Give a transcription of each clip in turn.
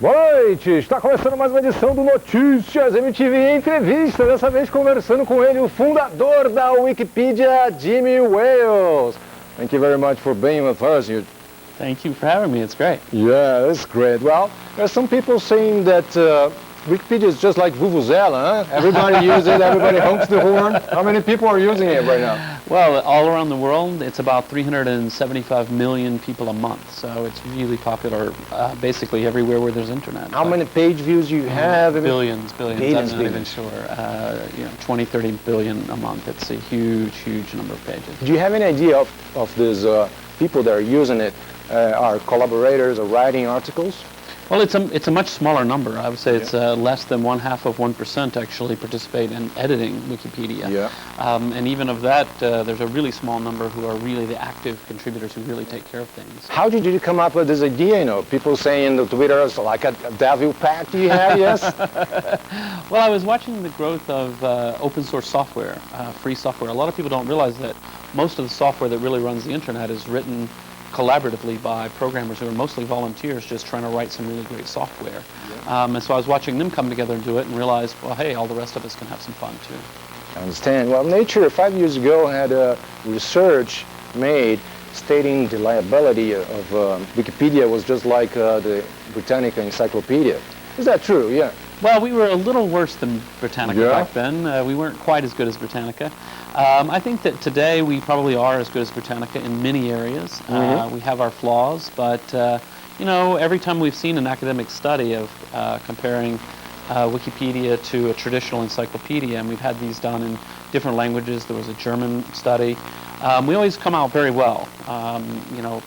Boa noite, está começando mais uma edição do Notícias MTV Entrevista, dessa vez conversando com ele, o fundador da Wikipedia, Jimmy Wales. Thank you very much for being with us. Thank you for having me, it's great. Yeah, that's great. Well, there's some people saying that Wikipedia is just like Vuvuzela, huh? Everybody uses it, everybody honks the horn. How many people are using it right now? Well, all around the world, it's about 375 million people a month, so it's really popular basically everywhere where there's internet. How many page views you have? Billions. I'm not even sure. 20, 30 billion a month. It's a huge, huge number of pages. Do you have any idea of these people that are using it, are collaborators or writing articles? Well, it's a much smaller number. I would say it's less than 0.5% actually participate in editing Wikipedia. Yeah. And even of that, there's a really small number who are really the active contributors who really take care of things. How did you come up with this idea? You know, people saying on Twitter, it's like a devil pact you have, yes? Well, I was watching the growth of open source software, free software. A lot of people don't realize that most of the software that really runs the internet is written collaboratively by programmers who are mostly volunteers just trying to write some really great software. Yeah. And so I was watching them come together and do it and realized, well, hey, all the rest of us can have some fun too. I understand. Well, Nature 5 years ago had a research made stating the liability of Wikipedia was just like the Britannica Encyclopedia. Is that true? Yeah. Well, we were a little worse than Britannica back then. We weren't quite as good as Britannica. I think that today we probably are as good as Britannica in many areas. We have our flaws, but every time we've seen an academic study of comparing Wikipedia to a traditional encyclopedia, and we've had these done in different languages. There was a German study. We always come out very well,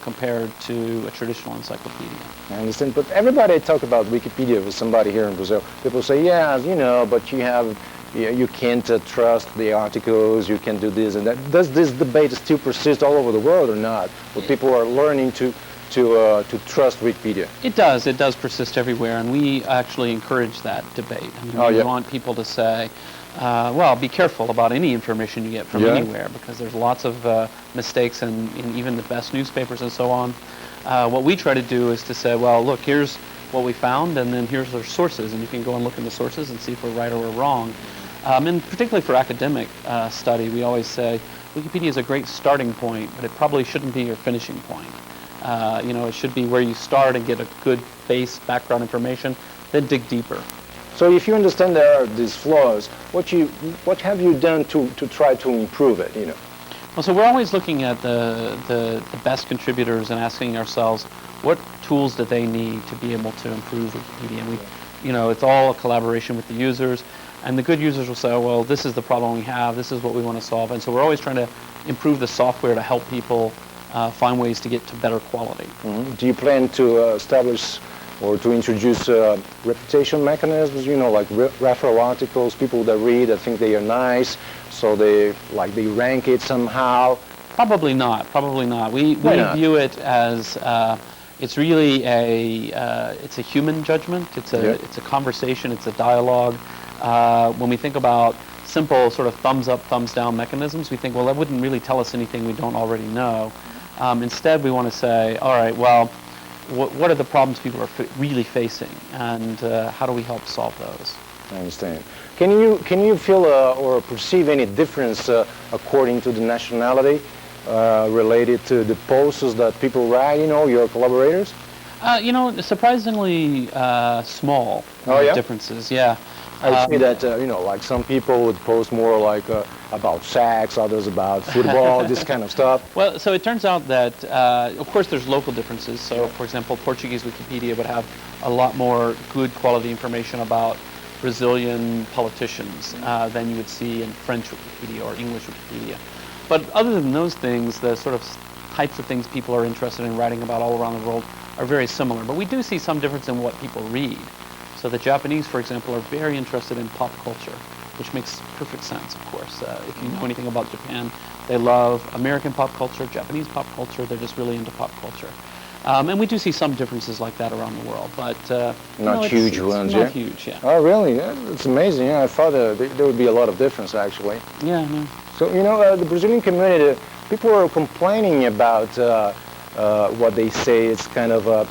compared to a traditional encyclopedia. I understand, but everybody talk about Wikipedia with somebody here in Brazil. People say, yeah, but you can't trust the articles, you can do this and that. Does this debate still persist all over the world or not? Where people are learning to trust Wikipedia? It does persist everywhere, and we actually encourage that debate. We want people to say, well, be careful about any information you get from anywhere, because there's lots of mistakes in even the best newspapers and so on. What we try to do is to say, well, look, here's what we found, and then here's their sources, and you can go and look in the sources and see if we're right or we're wrong. And particularly for academic study, we always say Wikipedia is a great starting point, but it probably shouldn't be your finishing point. It should be where you start and get a good base background information, then dig deeper. So if you understand there are these flaws, what have you done to try to improve it? Well, so we're always looking at the best contributors and asking ourselves, what tools do they need to be able to improve Wikipedia? And it's all a collaboration with the users. And the good users will say, well, this is the problem we have, this is what we want to solve. And so we're always trying to improve the software to help people find ways to get to better quality. Mm-hmm. Do you plan to establish or to introduce reputation mechanisms, like referral articles, people that read, that think they are nice, so they rank it somehow? Probably not. We view it as it's really it's a human judgment. It's a conversation. It's a dialogue. When we think about simple sort of thumbs up, thumbs down mechanisms, we think, well, that wouldn't really tell us anything we don't already know. Instead, we want to say, all right, well, what are the problems people are really facing, and how do we help solve those? I understand. Can you feel or perceive any difference according to the nationality related to the posts that people write, your collaborators? Surprisingly small differences, yeah. I see that, like some people would post more like about sex, others about football, this kind of stuff. Well, so it turns out that, of course, there's local differences. So, for example, Portuguese Wikipedia would have a lot more good quality information about Brazilian politicians than you would see in French Wikipedia or English Wikipedia. But other than those things, the sort of types of things people are interested in writing about all around the world are very similar. But we do see some difference in what people read. So the Japanese, for example, are very interested in pop culture, which makes perfect sense, of course. If you know anything about Japan, they love American pop culture, Japanese pop culture. They're just really into pop culture. And we do see some differences like that around the world, but not huge ones. Not huge, yeah. Oh, really? Yeah, it's amazing. Yeah, I thought there would be a lot of difference, actually. Yeah. No. So the Brazilian community people are complaining about what they say is kind of a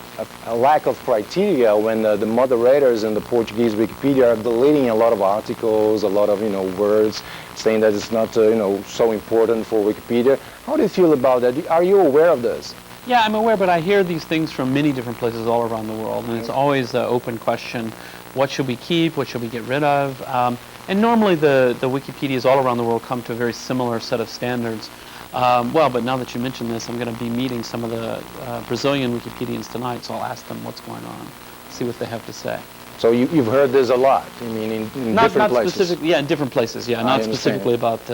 lack of criteria when the moderators in the Portuguese Wikipedia are deleting a lot of articles, a lot of words, saying that it's not so important for Wikipedia. How do you feel about that? Are you aware of this? Yeah, I'm aware, but I hear these things from many different places all around the world, and it's always the open question: what should we keep? What should we get rid of? And normally the Wikipedias all around the world come to a very similar set of standards. But now that you mention this, I'm going to be meeting some of the Brazilian Wikipedians tonight, so I'll ask them what's going on, see what they have to say. So you've heard this a lot. I mean, in different places. Specifically, yeah, in different places. Yeah, not specifically about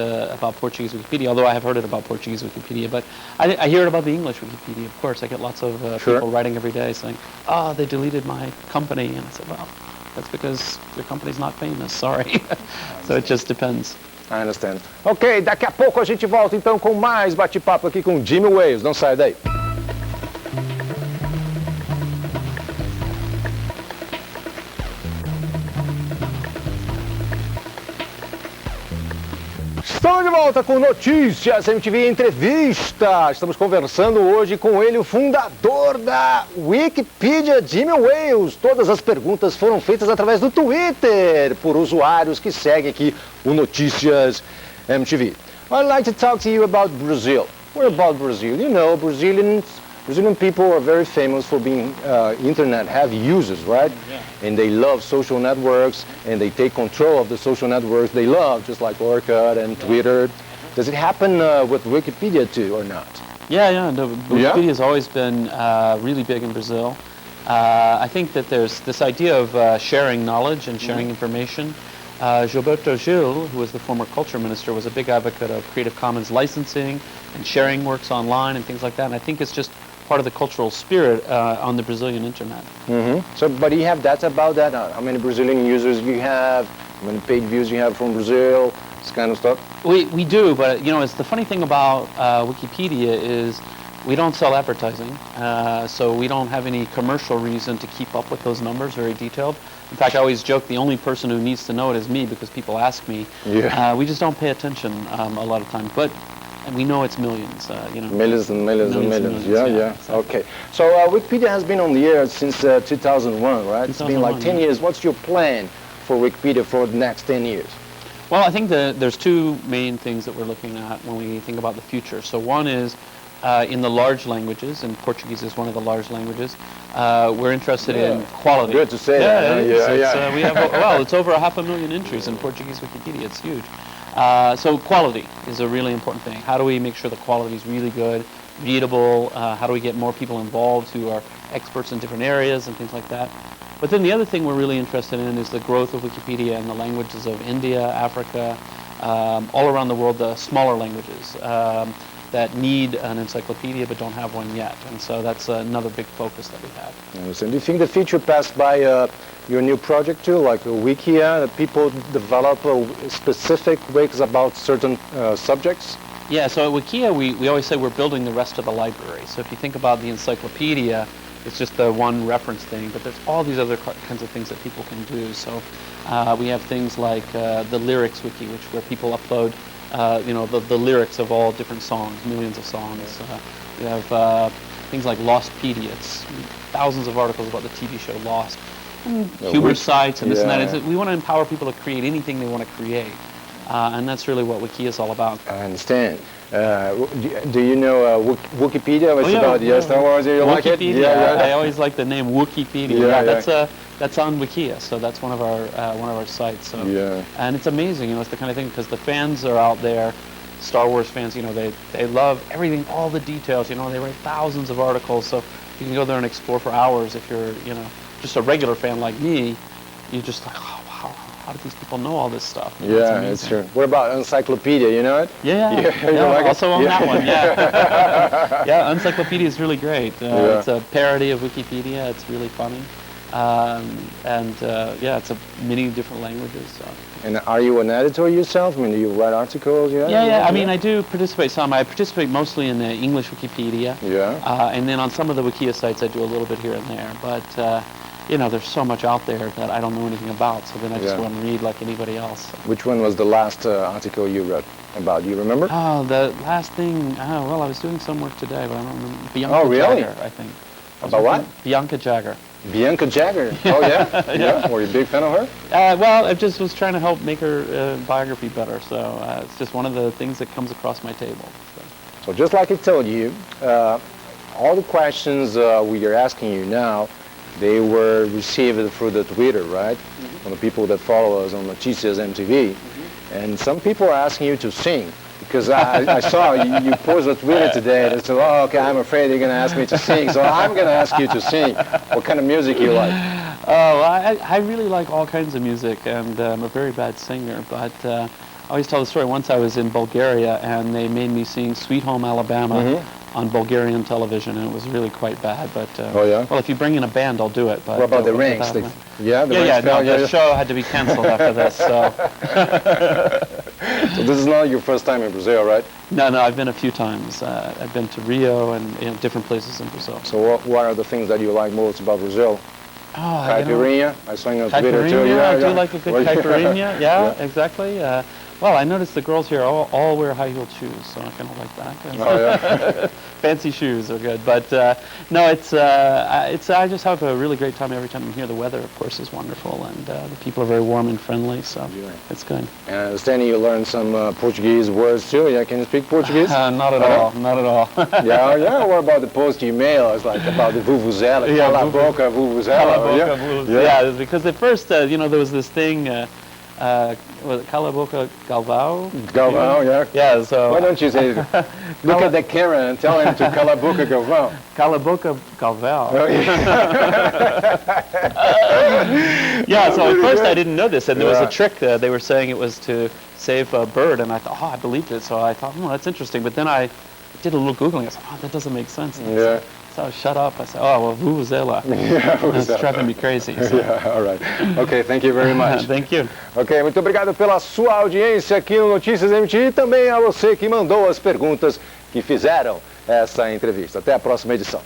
Portuguese Wikipedia, although I have heard it about Portuguese Wikipedia. But I hear it about the English Wikipedia. Of course, I get lots of people writing every day saying, "Oh, they deleted my company," and I said, "Well, that's because your company's not famous. Sorry." So it just depends. I understand. Ok, daqui a pouco a gente volta então com mais bate-papo aqui com Jimmy Wales. Não sai daí. Estamos de volta com Notícias MTV Entrevista. Estamos conversando hoje com ele, o fundador da Wikipedia, Jimmy Wales. Todas as perguntas foram feitas através do Twitter por usuários que seguem aqui o Notícias MTV. I'd like to talk to you about Brazil. What about Brazil? You know, Brazilian people are very famous for being internet-heavy users, right? Yeah. And they love social networks, and they take control of the social networks they love, just like Orkut and Twitter. Does it happen with Wikipedia too, or not? Yeah. No, Wikipedia has always been really big in Brazil. I think that there's this idea of sharing knowledge and sharing information. Gilberto Gil, who was the former culture minister, was a big advocate of Creative Commons licensing and sharing works online and things like that. And I think it's just part of the cultural spirit on the Brazilian internet. So, but do you have data about that? How many Brazilian users you have? How many page views you have from Brazil? This kind of stuff? We do, but it's the funny thing about Wikipedia is we don't sell advertising, so we don't have any commercial reason to keep up with those numbers very detailed. In fact, I always joke the only person who needs to know it is me because people ask me. Yeah. We just don't pay attention a lot of times, but we know it's millions. Millions and millions. Yeah. Okay. So Wikipedia has been on the air since 2001, right? It's been like 10 years. What's your plan for Wikipedia for the next 10 years? Well, I think there's two main things that we're looking at when we think about the future. So one is in the large languages, and Portuguese is one of the large languages. We're interested in quality. Good to say that. We have it's over 500,000 entries in Portuguese Wikipedia. It's huge. So quality is a really important thing. How do we make sure the quality is really good, readable? How do we get more people involved who are experts in different areas and things like that? But then the other thing we're really interested in is the growth of Wikipedia in the languages of India, Africa, all around the world, the smaller languages that need an encyclopedia but don't have one yet. And so that's another big focus that we have. Yes. And do you think the future passed by your new project too, like Wikia, that people develop specific wikis about certain subjects? Yeah, so at Wikia we always say we're building the rest of the library. So if you think about the encyclopedia, it's just the one reference thing, but there's all these other kinds of things that people can do. So we have things like the lyrics wiki, where people upload the lyrics of all different songs, millions of songs. We have things like Lostpedia. It's thousands of articles about the TV show Lost. And humor sites and this and that. We want to empower people to create anything they want to create. And that's really what Wiki is all about. I understand. Do you know Wikipedia? It's about Star Wars. You like it? Yeah. I always like the name Wikipedia. That's on Wikia, so that's one of our sites. So. Yeah. And it's amazing, it's the kind of thing because the fans are out there, Star Wars fans. They love everything, all the details. They write thousands of articles, so you can go there and explore for hours. If you're just a regular fan like me, you're just like, oh, wow, how do these people know all this stuff? Yeah, it's true. What about Encyclopedia? You know it? Yeah. Like also on that one. Yeah. Yeah, Encyclopedia is really great. It's a parody of Wikipedia. It's really funny. It's many different languages. So. And are you an editor yourself? I mean, do you write articles? Yeah. I mean, I do participate some. I participate mostly in the English Wikipedia. Yeah. And then on some of the Wikia sites, I do a little bit here and there. But you know, there's so much out there that I don't know anything about. So then I just Yeah. go and read like anybody else. Which one was the last article you read about? Do you remember? Oh, the last thing. Oh, well, I was doing some work today, but I don't remember. Bianca Oh, really? Jagger, I think. About what? Bianca Jagger. Bianca Jagger. Oh, yeah? Yeah? Were you a big fan of her? Well, I just was trying to help make her biography better. So it's just one of the things that comes across my table. So just like I told you, all the questions we are asking you now, they were received through the Twitter, right? From the people that follow us on Noticias MTV. And some people are asking you to sing. Because I saw you posted a Twitter today and said, oh, okay, I'm afraid you're going to ask me to sing, so I'm going to ask you to sing. What kind of music you like? Oh, I really like all kinds of music, and I'm a very bad singer, but I always tell the story. Once I was in Bulgaria, and they made me sing Sweet Home Alabama on Bulgarian television, and it was really quite bad. But oh, yeah? Well, if you bring in a band, I'll do it. But what about the rings? The show had to be canceled after this. So. So this is not your first time in Brazil, right? No, I've been a few times. I've been to Rio and different places in Brazil. So what are the things that you like most about Brazil? Oh, Caipirinha? I saw you on Twitter too. Yeah, I do like a good caipirinha. Yeah, exactly. Well, I noticed the girls here all wear high-heeled shoes, so I kind of like that. Oh, yeah. Fancy shoes are good, but no, I just have a really great time every time I'm here. The weather, of course, is wonderful, and the people are very warm and friendly, so it's good. And I understand you learned some Portuguese words too. Yeah, can you speak Portuguese? Not at all. Not at all. Yeah. What about the post you mail? It's like about the vuvuzela, cala a boca vuvuzela. Cala a boca vuvuzela. Yeah, because at first, there was this thing. Was it Cala Boca Galvão? Galvão, yeah. Yeah, so... Why don't you say, look at the camera and tell him to Cala Boca Galvão. Cala Boca Galvão. Oh, yeah. Yeah, so at first I didn't know this, and there was a trick there. They were saying it was to save a bird, and I thought, I believed it, so I thought, that's interesting. But then I did a little Googling. I said, that doesn't make sense. Yeah. So shut up. I said, well, vuvuzela. That's driving me crazy. So. Yeah, all right. Okay, thank you very much. Thank you. Ok, muito obrigado pela sua audiência aqui no Notícias MTV e também a você que mandou as perguntas que fizeram essa entrevista. Até a próxima edição.